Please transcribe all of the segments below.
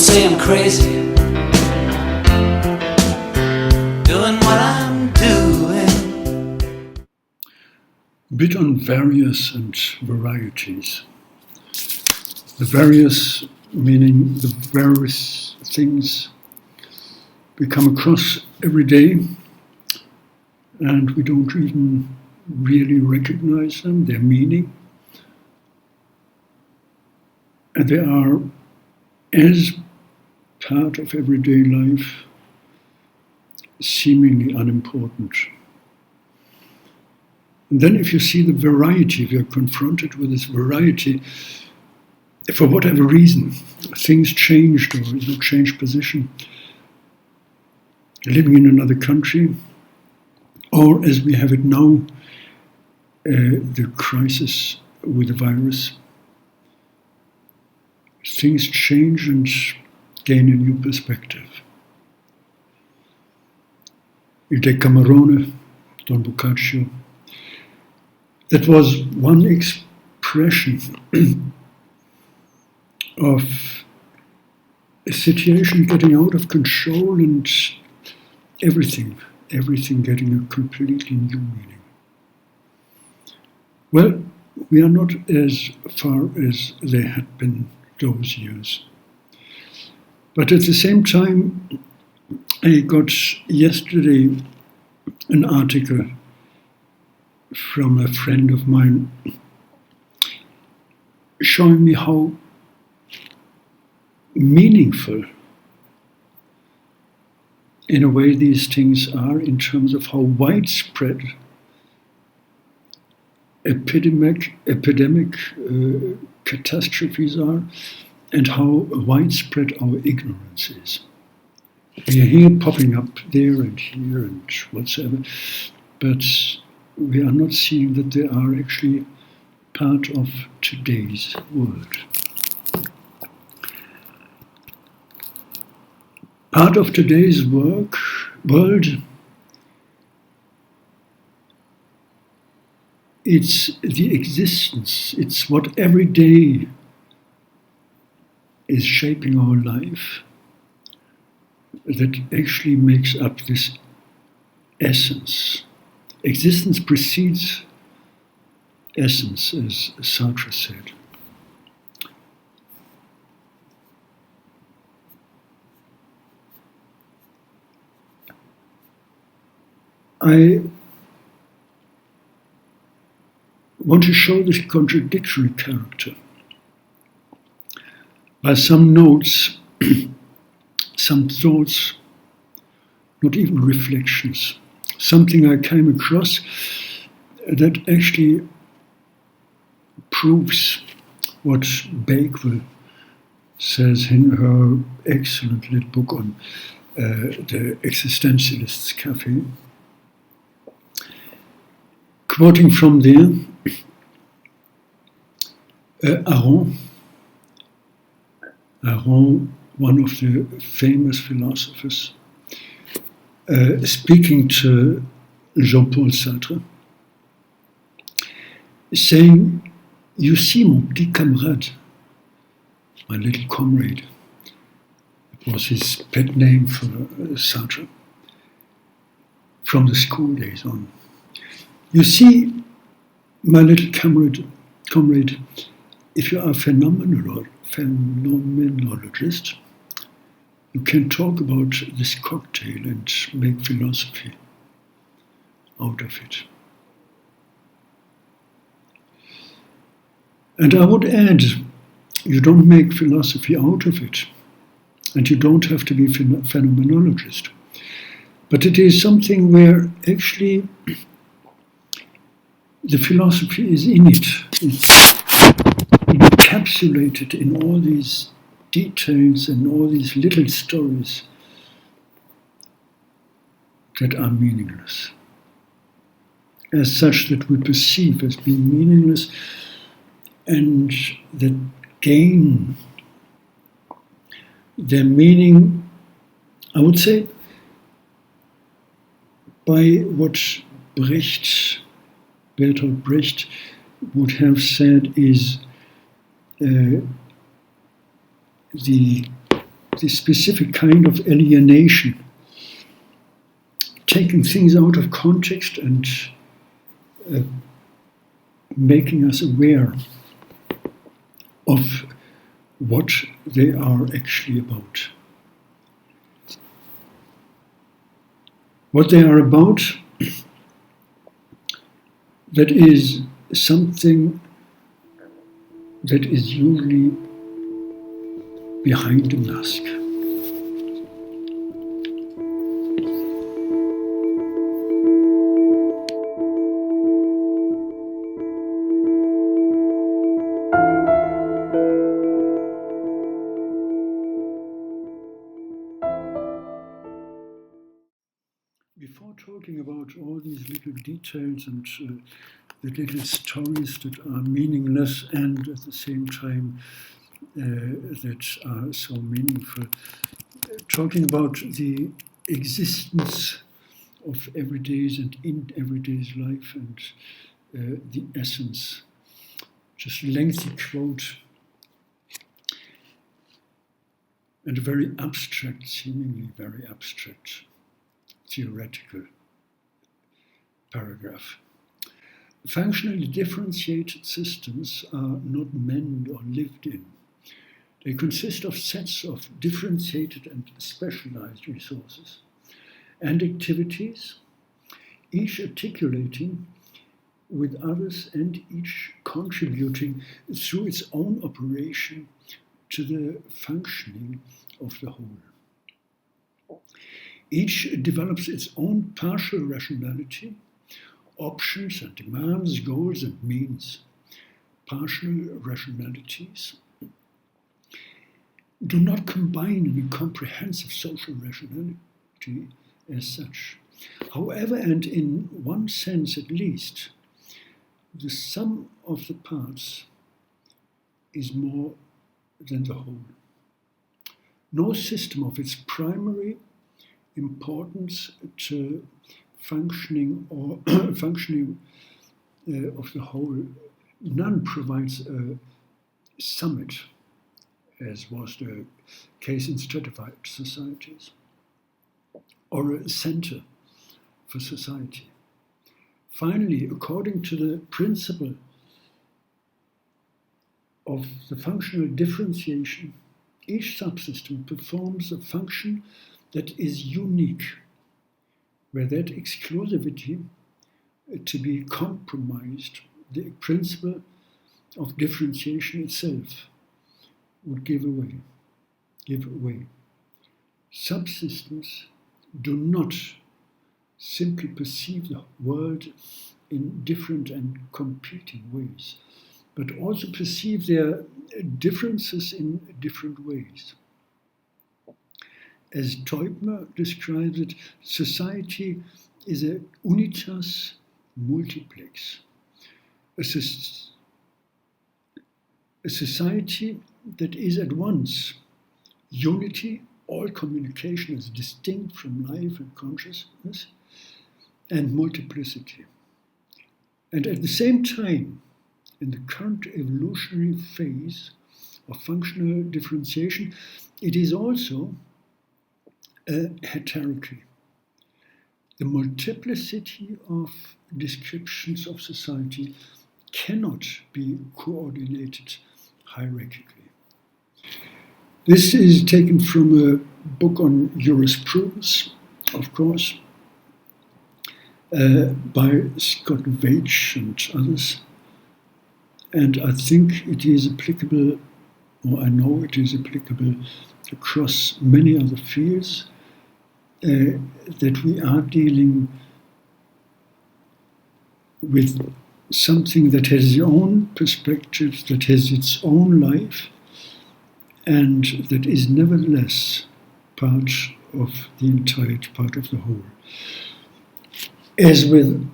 say I'm crazy, doing what I'm doing. A bit on various and varieties. The various meaning the various things we come across every day and we don't even really recognize them, their meaning. And they are as part of everyday life, seemingly unimportant. And then if you see the variety, if you're confronted with this variety, for whatever reason, things changed or is a changed position, living in another country, or as we have it now, the crisis with the virus, things change and gain a new perspective. Il Decamerone, Don Boccaccio, that was one expression of a situation getting out of control and everything getting a completely new meaning. Well, we are not as far as they had been those years. But at the same time, I got yesterday an article from a friend of mine showing me how meaningful in a way these things are in terms of how widespread epidemic catastrophes are and how widespread our ignorance is. We are here popping up there and here and whatsoever, but we are not seeing that they are actually part of today's world. Part of today's world, it's the existence, it's what every day is shaping our life that actually makes up this essence. Existence precedes essence, as Sartre said. I want to show this contradictory character by some notes, some thoughts, not even reflections, something I came across that actually proves what Bakewell says in her excellent little book on the Existentialists' Cafe. Quoting from there, Aron, one of the famous philosophers, speaking to Jean-Paul Sartre, saying, "You see, mon petit camarade," my little comrade, it was his pet name for Sartre, from the school days on. "You see, my little comrade, if you are a phenomenologist, you can talk about this cocktail and make philosophy out of it." And I would add, you don't make philosophy out of it, and you don't have to be a phenomenologist. But it is something where actually the philosophy is in it. It's encapsulated in all these details and all these little stories that are meaningless. As such, that we perceive as being meaningless and that gain their meaning, I would say, by what Bertolt Brecht would have said is the this specific kind of alienation, taking things out of context and making us aware of what they are actually about. What they are about, that is something that is usually behind a mask. Before talking about all these little details and the little stories that are meaningless and at the same time that are so meaningful, talking about the existence of everyday's and in everyday's life and the essence. Just a lengthy quote and a very abstract, seemingly very abstract, theoretical paragraph. Functionally differentiated systems are not meant or lived in. They consist of sets of differentiated and specialized resources and activities, each articulating with others and each contributing through its own operation to the functioning of the whole. Each develops its own partial rationality, options and demands, goals and means. Partial rationalities do not combine in a comprehensive social rationality as such. However, and in one sense at least, the sum of the parts is more than the whole. No system of its primary importance to functioning or functioning of the whole, none provides a summit, as was the case in stratified societies, or a center for society. Finally, according to the principle of the functional differentiation, each subsystem performs a function that is unique, where that exclusivity to be compromised, the principle of differentiation itself would give way. Subsystems do not simply perceive the world in different and competing ways, but also perceive their differences in different ways. As Teubner describes it, society is a unitas multiplex, a society that is at once unity, all communication is distinct from life and consciousness, and multiplicity. And at the same time, in the current evolutionary phase of functional differentiation, it is also a heterarchy. The multiplicity of descriptions of society cannot be coordinated hierarchically. This is taken from a book on jurisprudence, of course, by Scott Veitch and others. And I think it is applicable, or I know it is applicable across many other fields, that we are dealing with something that has its own perspective, that has its own life, and that is nevertheless part of the entirety, part of the whole. As with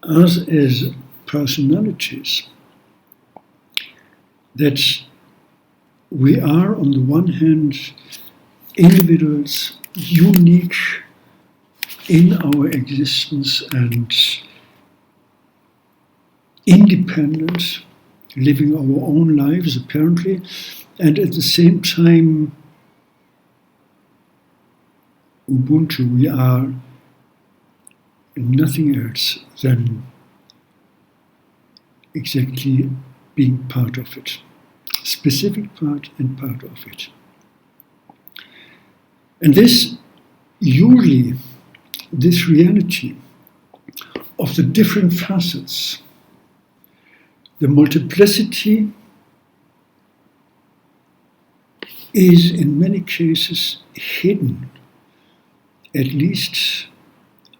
us as personalities, that we are, on the one hand, individuals unique in our existence and independent, living our own lives apparently, and at the same time Ubuntu, we are nothing else than exactly being part of it, specific part and part of it. And this reality of the different facets, the multiplicity is in many cases hidden, at least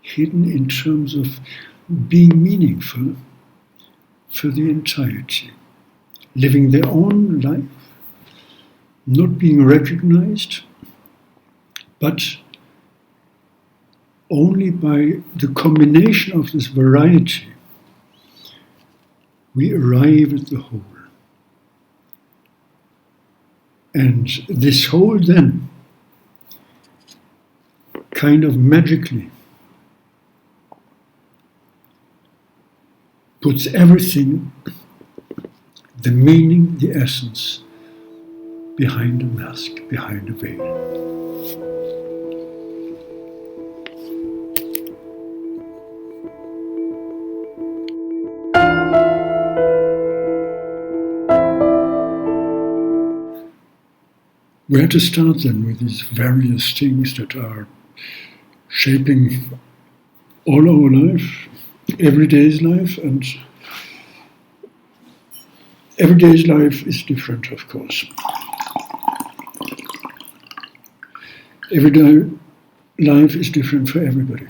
hidden in terms of being meaningful for the entirety, living their own life, not being recognized, but only by the combination of this variety we arrive at the whole. And this whole then kind of magically puts everything, the meaning, the essence, behind a mask, behind a veil. Where to start then with these various things that are shaping all our life, everyday's life, and everyday's life is different, of course. Everyday life is different for everybody.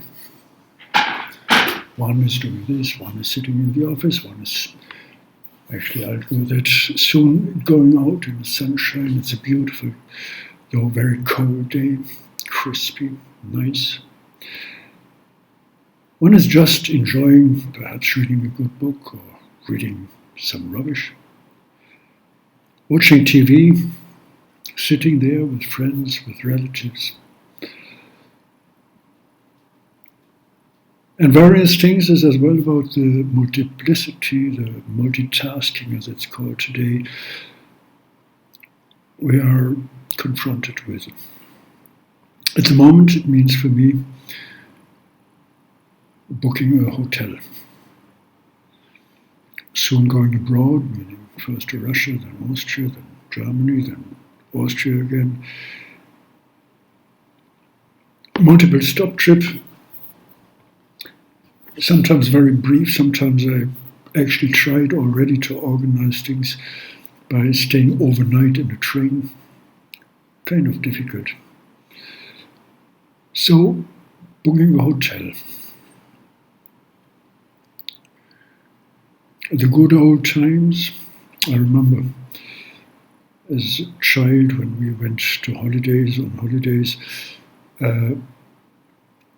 One is doing this, one is sitting in the office, one is actually, I'll do that soon, going out in the sunshine. It's a beautiful, though very cold day, crispy, nice. One is just enjoying, perhaps reading a good book or reading some rubbish, watching TV, sitting there with friends, with relatives. And various things is as well about the multiplicity, the multitasking as it's called today, we are confronted with. At the moment it means for me booking a hotel. Soon going abroad, meaning first to Russia, then Austria, then Germany, then Austria again. Multiple stop trip. Sometimes very brief, sometimes I actually tried already to organize things by staying overnight in a train. Kind of difficult. So, booking a hotel. The good old times, I remember as a child when we went to holidays,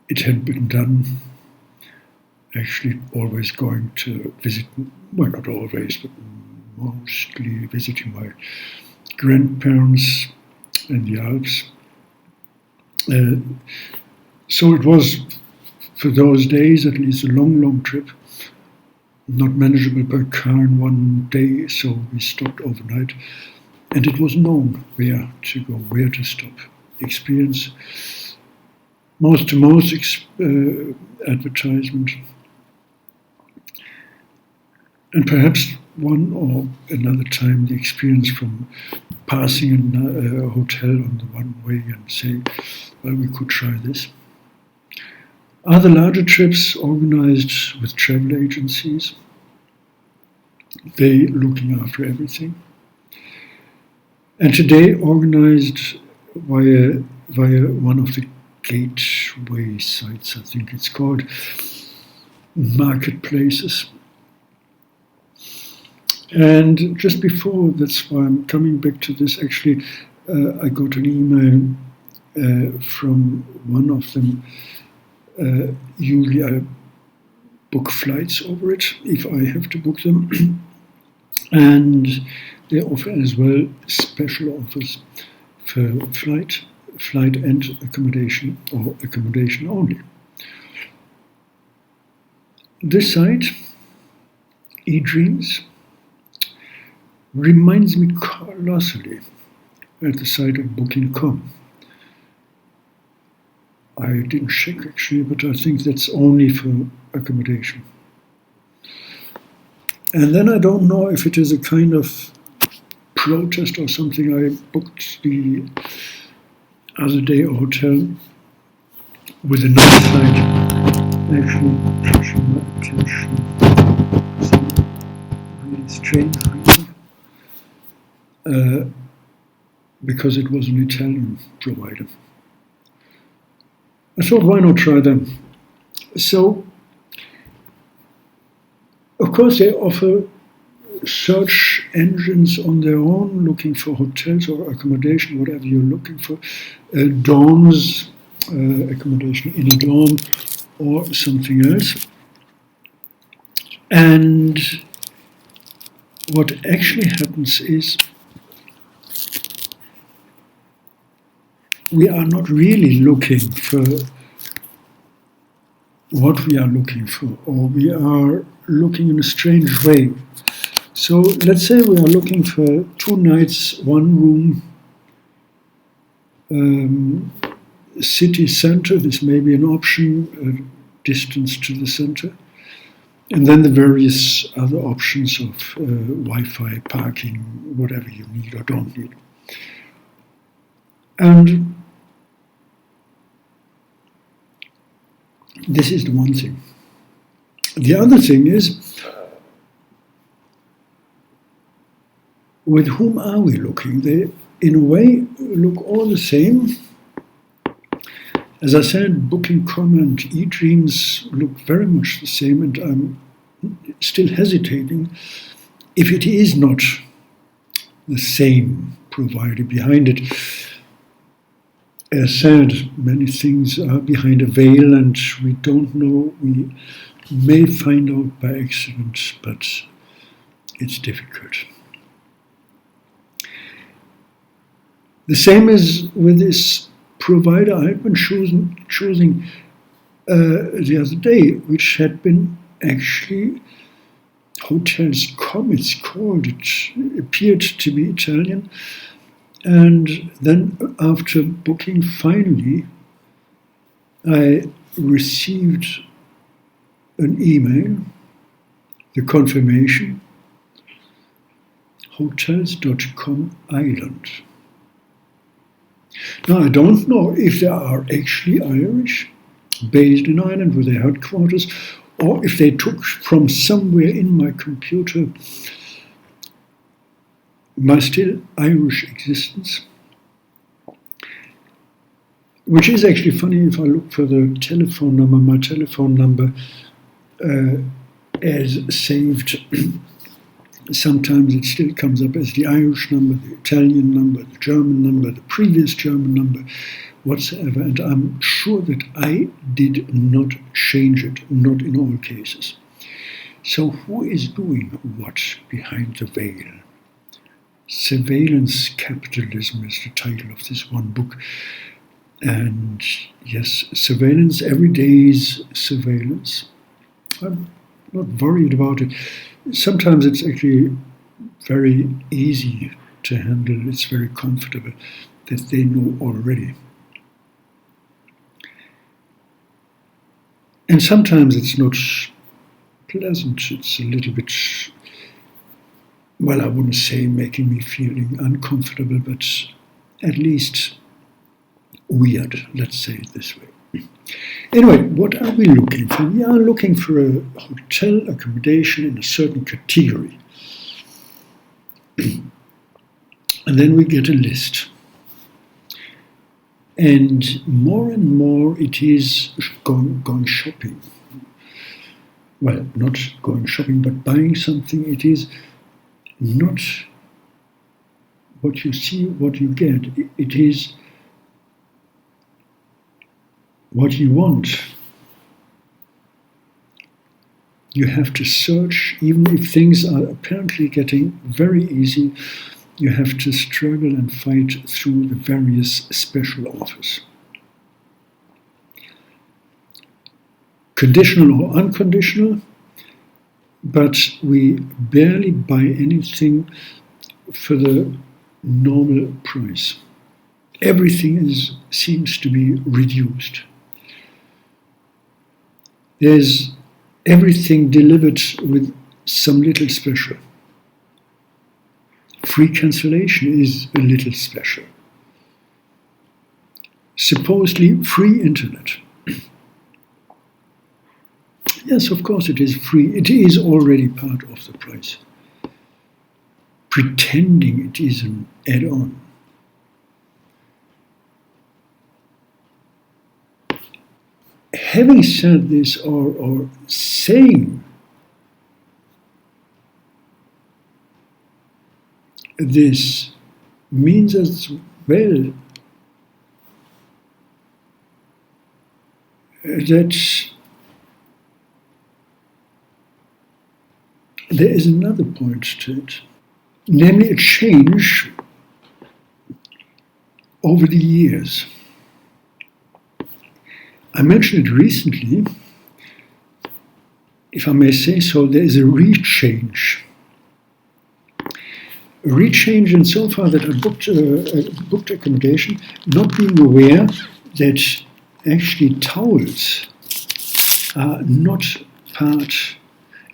it had been done. Actually always going to visit, well not always, but mostly visiting my grandparents in the Alps. So it was, for those days at least, a long trip, not manageable by car in one day, so we stopped overnight. And it was known where to go, where to stop. Experience, most advertisement. And perhaps one or another time the experience from passing in a hotel on the one way and say, well, we could try this. Other larger trips organized with travel agencies, they looking after everything. And today organized via one of the gateway sites, I think it's called, marketplaces. And just before, that's why I'm coming back to this, actually, I got an email from one of them. Usually I book flights over it, if I have to book them. And they offer as well special offers for flight and accommodation, or accommodation only. This site, eDreams, reminds me colossally at the site of Booking.com. I didn't check actually, but I think that's only for accommodation. And then I don't know if it is a kind of protest or something. I booked the other day a hotel with a night flight, actually catching my attention. Some really strange reason. Because it was an Italian provider. I thought, why not try them? So, of course, they offer search engines on their own, looking for hotels or accommodation, whatever you're looking for, dorms, accommodation in a dorm, or something else. And what actually happens is we are not really looking for what we are looking for, or we are looking in a strange way. So let's say we are looking for 2 nights, 1 room, city center. This may be an option, distance to the center. And then the various other options of Wi-Fi, parking, whatever you need or don't need. And this is the one thing. The other thing is, with whom are we looking? They, in a way, look all the same. As I said, Booking.com and eDreams look very much the same, and I'm still hesitating if it is not the same provider behind it. As said, many things are behind a veil and we don't know. We may find out by accident, but it's difficult. The same is with this provider I've been choosing the other day, which had been actually Hotels.com, it's called. It appeared to be Italian. And then after booking, finally, I received an email, the confirmation, Hotels.com Ireland. Now, I don't know if they are actually Irish, based in Ireland with their headquarters, or if they took from somewhere in my computer my still Irish existence, which is actually funny if I look for the telephone number. My telephone number as saved. Sometimes it still comes up as the Irish number, the Italian number, the German number, the previous German number, whatsoever. And I'm sure that I did not change it, not in all cases. So who is doing what behind the veil? Surveillance Capitalism is the title of this one book. And yes, surveillance, every day's surveillance. I'm not worried about it. Sometimes it's actually very easy to handle. It's very comfortable that they know already. And sometimes it's not pleasant. It's a little bit, well, I wouldn't say making me feeling uncomfortable, but at least weird, let's say it this way. Anyway, what are we looking for? We are looking for a hotel accommodation in a certain category. And then we get a list. And more it is going shopping. Well, not going shopping, but buying something. It is not what you see, what you get. It is what you want. You have to search, even if things are apparently getting very easy, you have to struggle and fight through the various special offers. Conditional or unconditional, but we barely buy anything for the normal price. Everything seems to be reduced. There's everything delivered with some little special. Free cancellation is a little special. Supposedly free internet. Yes, of course it is free. It is already part of the price. Pretending it is an add-on. Having said this, or saying this, means as well that there is another point to it, namely a change over the years. I mentioned it recently, if I may say so, there is a rechange. A rechange insofar that I booked accommodation, not being aware that actually towels are not part,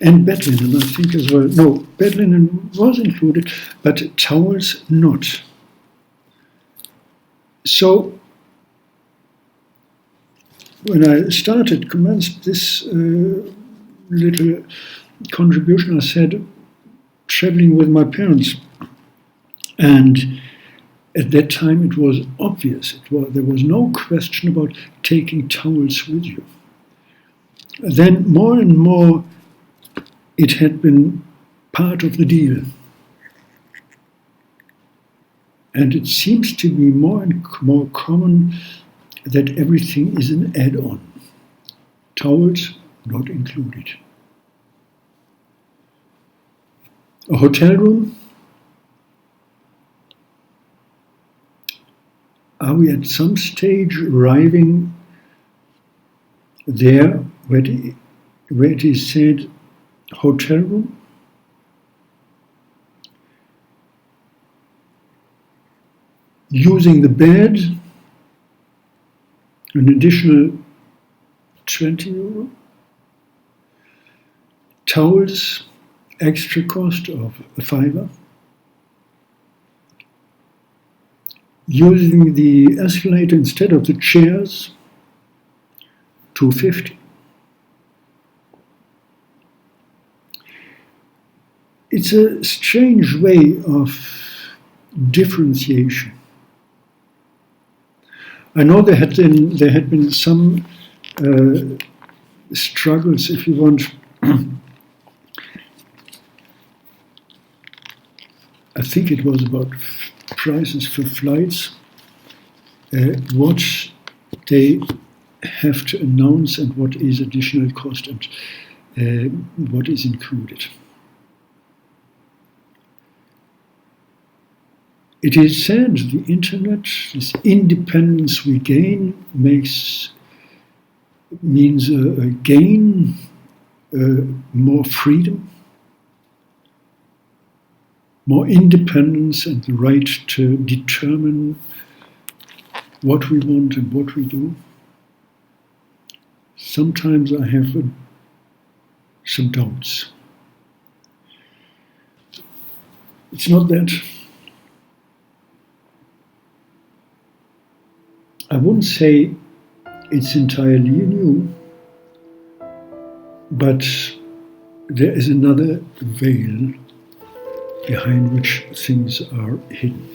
and bed linen, I think as well. No, bed linen was included, but towels not. So, when I commenced this little contribution, I said, traveling with my parents. And at that time it was obvious, there was no question about taking towels with you. Then more and more it had been part of the deal. And it seems to be more and more common that everything is an add-on. Towels not included. A hotel room. Are we at some stage arriving there where it is said hotel room? Using the bed, an additional 20 euro. Towels, extra cost of a £5. Using the escalator instead of the chairs, £2.50. It's a strange way of differentiation. I know there had been some struggles, if you want. I think it was about prices for flights, what they have to announce and what is additional cost and what is included. It is said the internet, this independence we gain, means a gain, more freedom, more independence, and the right to determine what we want and what we do. Sometimes I have some doubts. It's not that. I wouldn't say it's entirely new, but there is another veil behind which things are hidden.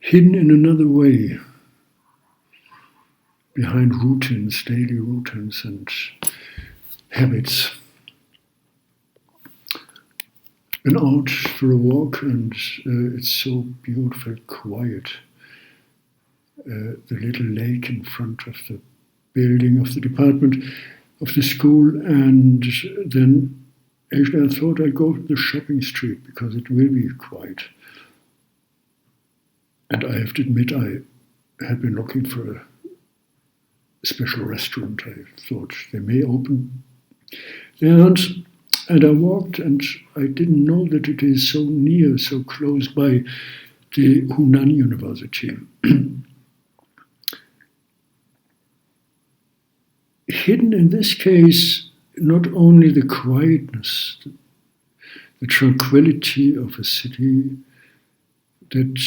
Hidden in another way, behind routines, daily routines and habits. went out for a walk, and it's so beautiful, quiet. The little lake in front of the building of the department of the school, and then actually I thought I'd go to the shopping street because it will be quiet. And I have to admit, I had been looking for a special restaurant. I thought they may open. They aren't. And I walked, and I didn't know that it is so near, so close by the Hunan University. Hidden in this case, not only the quietness, the tranquility of a city that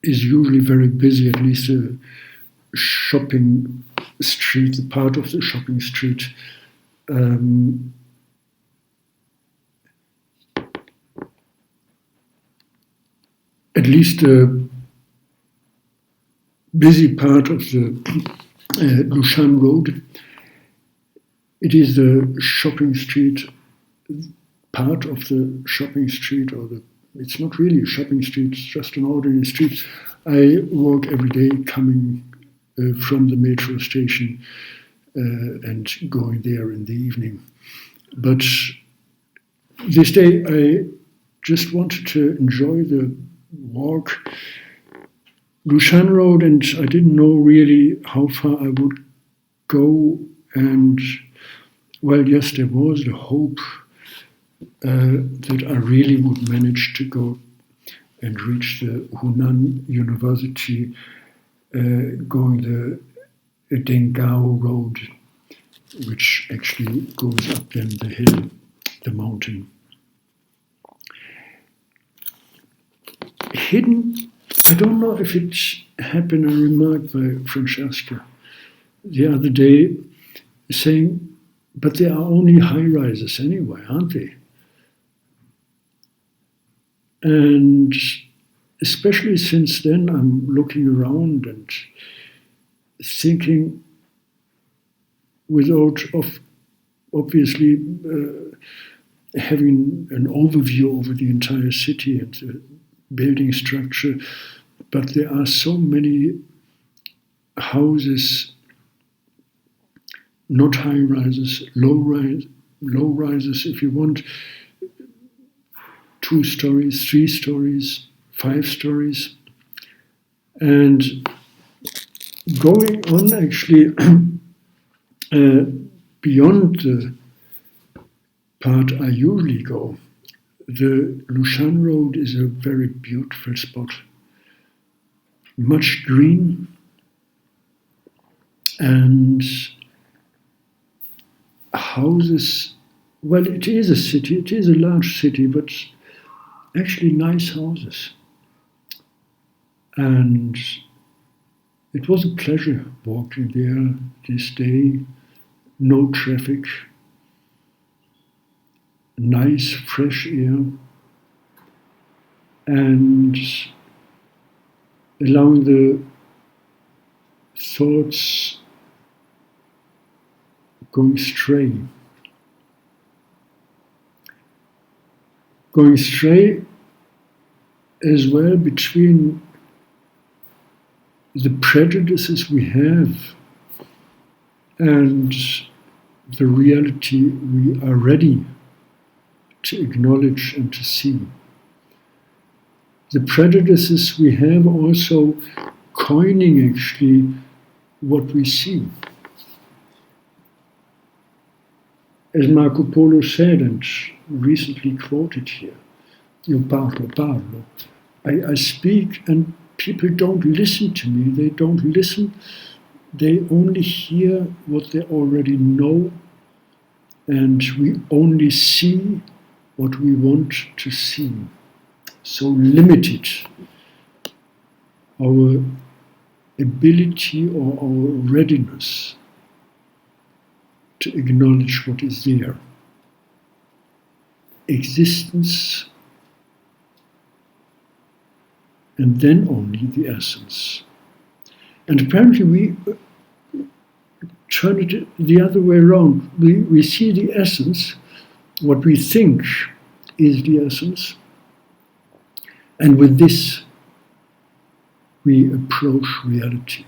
is usually very busy, at least a shopping street, the part of the shopping street. At least a busy part of the Lushan Road. It is the shopping street, part of the shopping street, it's not really a shopping street, it's just an ordinary street. I walk every day coming from the metro station and going there in the evening. But this day I just wanted to enjoy the walk. Lushan Road, and I didn't know really how far I would go. And well, yes, there was the hope that I really would manage to go and reach the Hunan University, going the Dengao Road, which actually goes up then the hill, the mountain. Hidden, I don't know if it had been a remark by Francesca the other day, saying, but they are only high-rises anyway, aren't they? And especially since then, I'm looking around and thinking, without obviously having an overview over the entire city and the building structure, but there are so many houses, not high rises, low rises, if you want, 2 stories, 3 stories, 5 stories. And going on actually beyond the part I usually go, the Lushan Road is a very beautiful spot. Much green, and houses. Well, it is a city, it is a large city, but actually nice houses. And it was a pleasure walking there this day. No traffic, nice fresh air, and allowing the thoughts going stray. Going stray as well between the prejudices we have and the reality we are ready to acknowledge and to see. The prejudices we have also coining actually what we see. As Marco Polo said and recently quoted here, io parlo. I speak and people don't listen to me. They don't listen. They only hear what they already know, and we only see what we want to see. So limited our ability or our readiness to acknowledge what is there. Existence, and then only the essence. And apparently we turn it the other way around. We see the essence, what we think is the essence. And with this, we approach reality.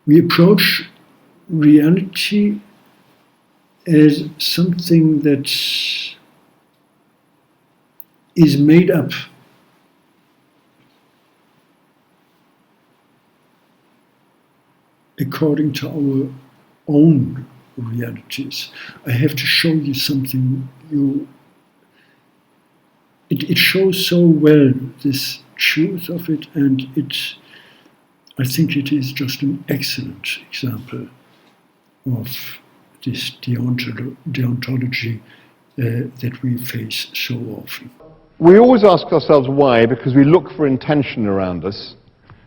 We approach reality as something that is made up according to our own realities. I have to show you something. It shows so well this truth of it, and I think it is just an excellent example of this deontology that we face so often. We always ask ourselves why, because we look for intention around us,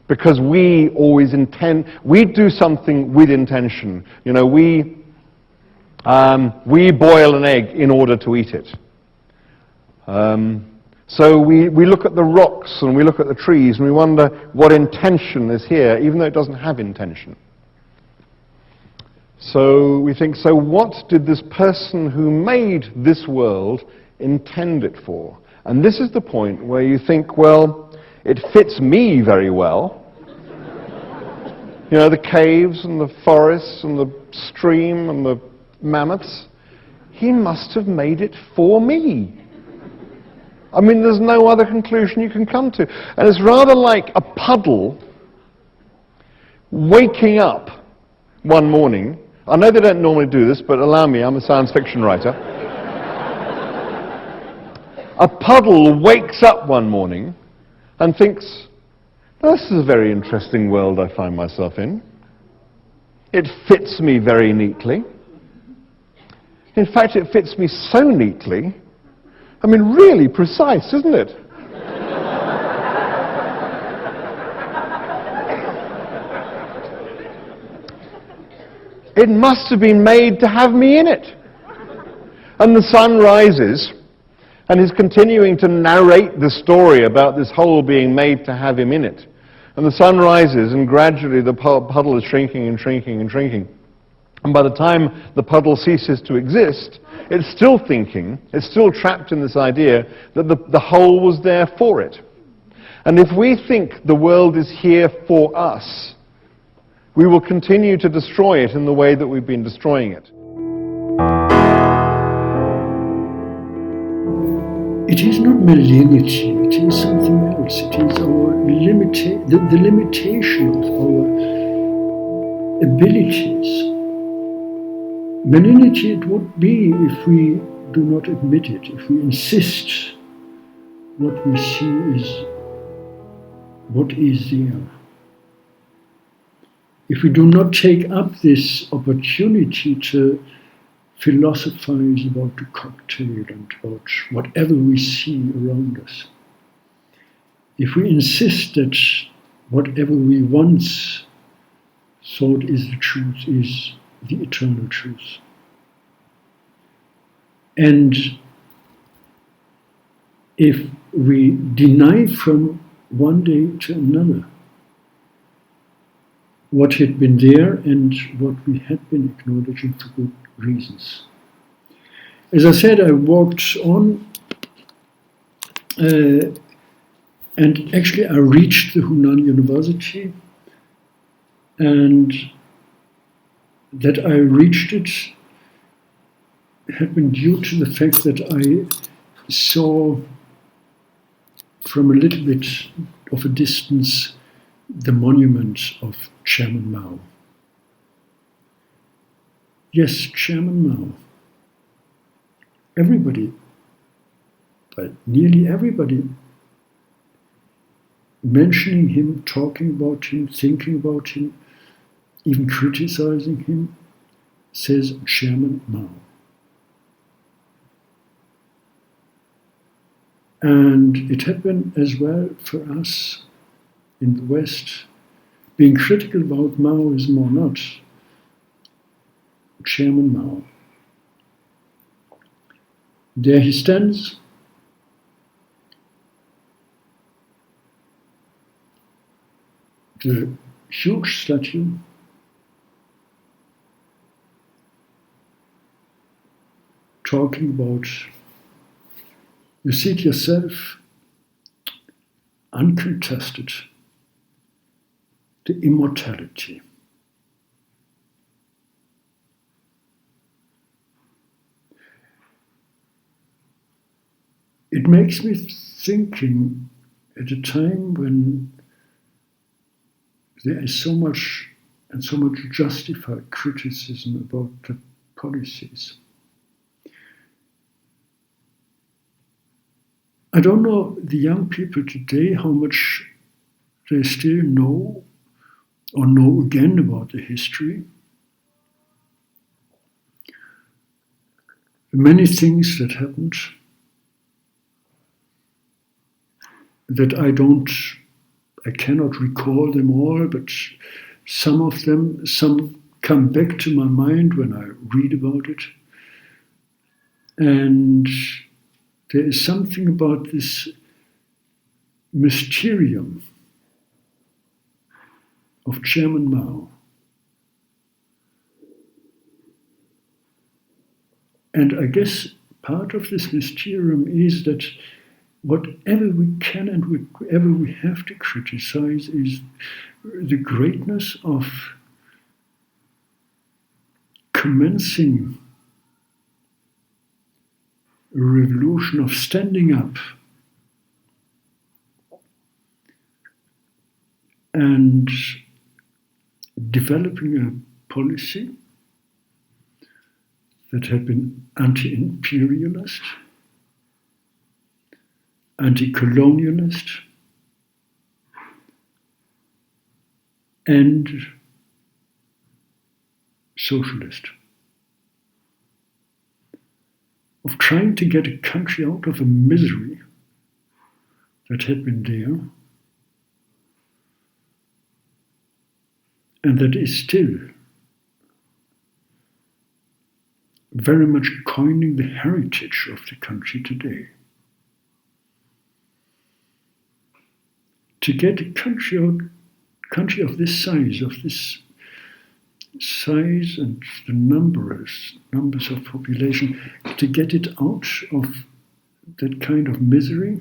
because we always we do something with intention. You know, we boil an egg in order to eat it. So we look at the rocks and we look at the trees and we wonder what intention is here, even though it doesn't have intention. So we think, so what did this person who made this world intend it for? And this is the point where you think, well, it fits me very well. You know, the caves and the forests and the stream and the mammoths. He must have made it for me. I mean, there's no other conclusion you can come to. And it's rather like a puddle waking up one morning. I know they don't normally do this, but allow me, I'm a science fiction writer. A puddle wakes up one morning and thinks, this is a very interesting world I find myself in. It fits me very neatly. In fact, it fits me so neatly, I mean, really precise, isn't it? It must have been made to have me in it. And the sun rises, and he's continuing to narrate the story about this hole being made to have him in it. And the sun rises, and gradually the puddle is shrinking and shrinking and shrinking. And by the time the puddle ceases to exist, it's still thinking, it's still trapped in this idea that the hole was there for it. And if we think the world is here for us, we will continue to destroy it in the way that we've been destroying it. It is not malignity, it is something else. It is our the limitation of our abilities. Malignity it would be if we do not admit it, if we insist what we see is what is there. If we do not take up this opportunity to philosophize about the cocktail and about whatever we see around us, if we insist that whatever we once thought is the truth is the eternal truth, and if we deny from one day to another what had been there and what we had been acknowledging for good reasons. As I said, I walked on and actually I reached the Hunan University, and that I reached it had been due to the fact that I saw from a little bit of a distance the monument of Chairman Mao. Yes, Chairman Mao. Everybody, but nearly everybody, mentioning him, talking about him, thinking about him, even criticizing him, says Chairman Mao. And it had been as well for us in the West, being critical about Maoism or not, Chairman Mao. There he stands, the huge statue, talking about, you see it yourself, uncontested, the immortality. It makes me thinking at a time when there is so much and so much justified criticism about the policies. I don't know the young people today how much they still know or know again about the history. Many things that happened that I cannot recall them all, but some of them, some come back to my mind when I read about it. And there is something about this mysterium of Chairman Mao. And I guess part of this mysterium is that whatever we can and whatever we have to criticize is the greatness of commencing a revolution, of standing up and developing a policy that had been anti-imperialist, anti-colonialist, and socialist. Of trying to get a country out of a misery that had been there and that is still very much coining the heritage of the country today. To get a country of this size, and the numbers of population, to get it out of that kind of misery,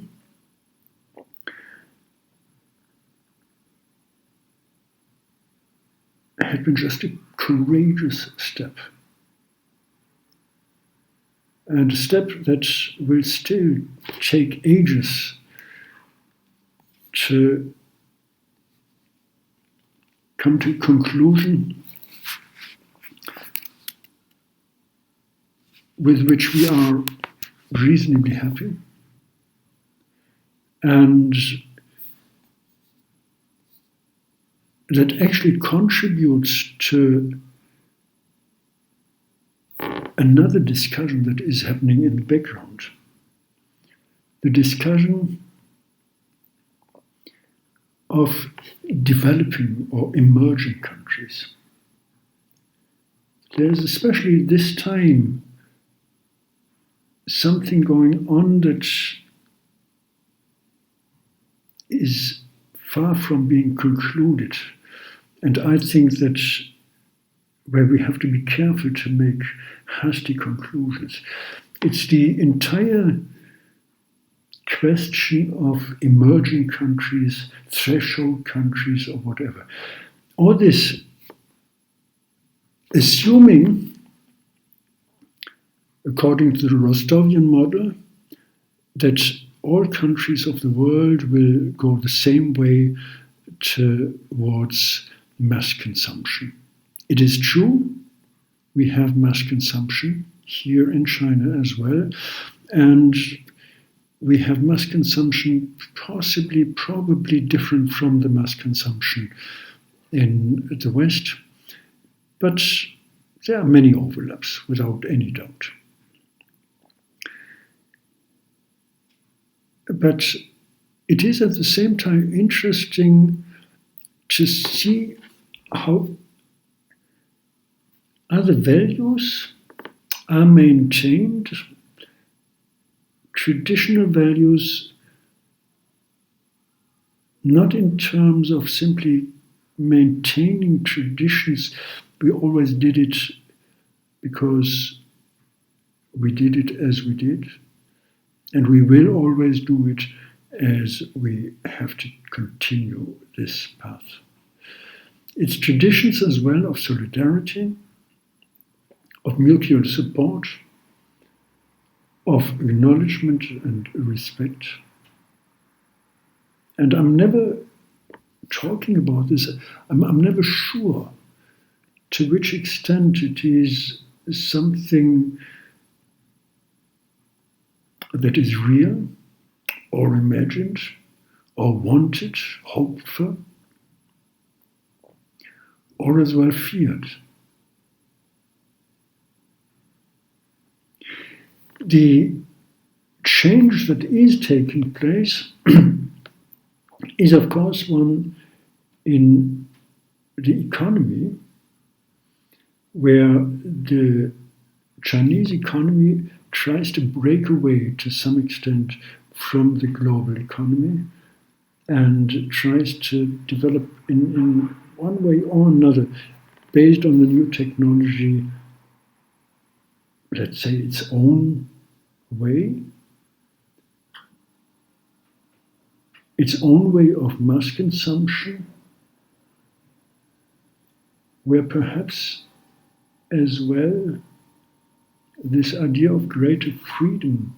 had been just a courageous step. And a step that will still take ages to come to a conclusion with which we are reasonably happy, and that actually contributes to another discussion that is happening in the background. The discussion of developing or emerging countries. There's especially this time something going on that is far from being concluded. And I think that where we have to be careful to make hasty conclusions. It's the entire question of emerging countries, threshold countries, or whatever. All this assuming, according to the Rostovian model, that all countries of the world will go the same way towards mass consumption. It is true, we have mass consumption here in China as well, and we have mass consumption probably different from the mass consumption in the West, but there are many overlaps, without any doubt. But it is at the same time interesting to see how other values are maintained, traditional values, not in terms of simply maintaining traditions. We always did it because we did it as we did, and we will always do it as we have to continue this path. It's traditions as well of solidarity, of mutual support, of acknowledgement and respect. And I'm never talking about this, I'm never sure to which extent it is something that is real or imagined or wanted, hoped for, or as well feared. The change that is taking place is, of course, one in the economy, where the Chinese economy tries to break away to some extent from the global economy and tries to develop in one way or another, based on the new technology, let's say its own way, its own way of mass consumption, where perhaps as well this idea of greater freedom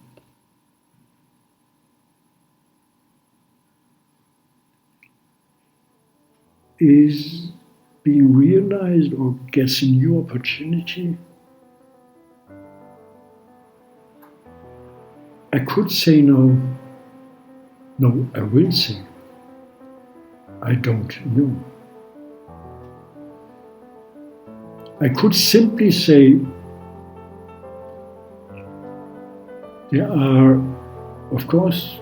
is being realized or gets a new opportunity. I could say no, I will say, I don't know. I could simply say there are, of course,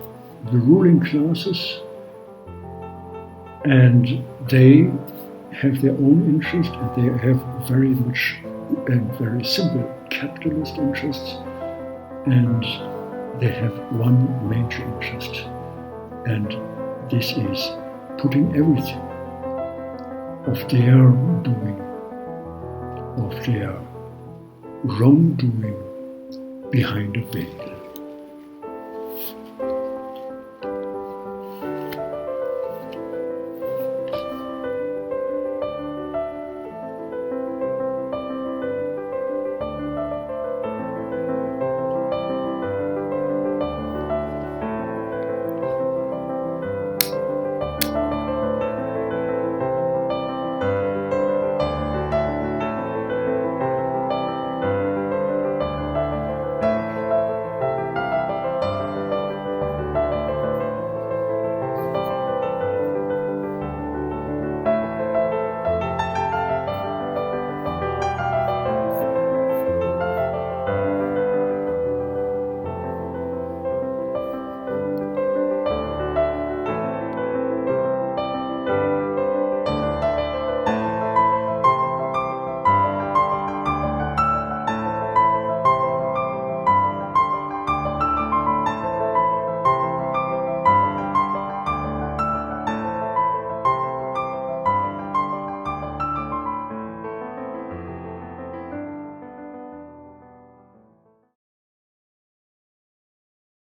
the ruling classes, and they have their own interest, and they have very much and very simple capitalist interests, and they have one major interest, and this is putting everything of their doing, of their wrongdoing behind a veil.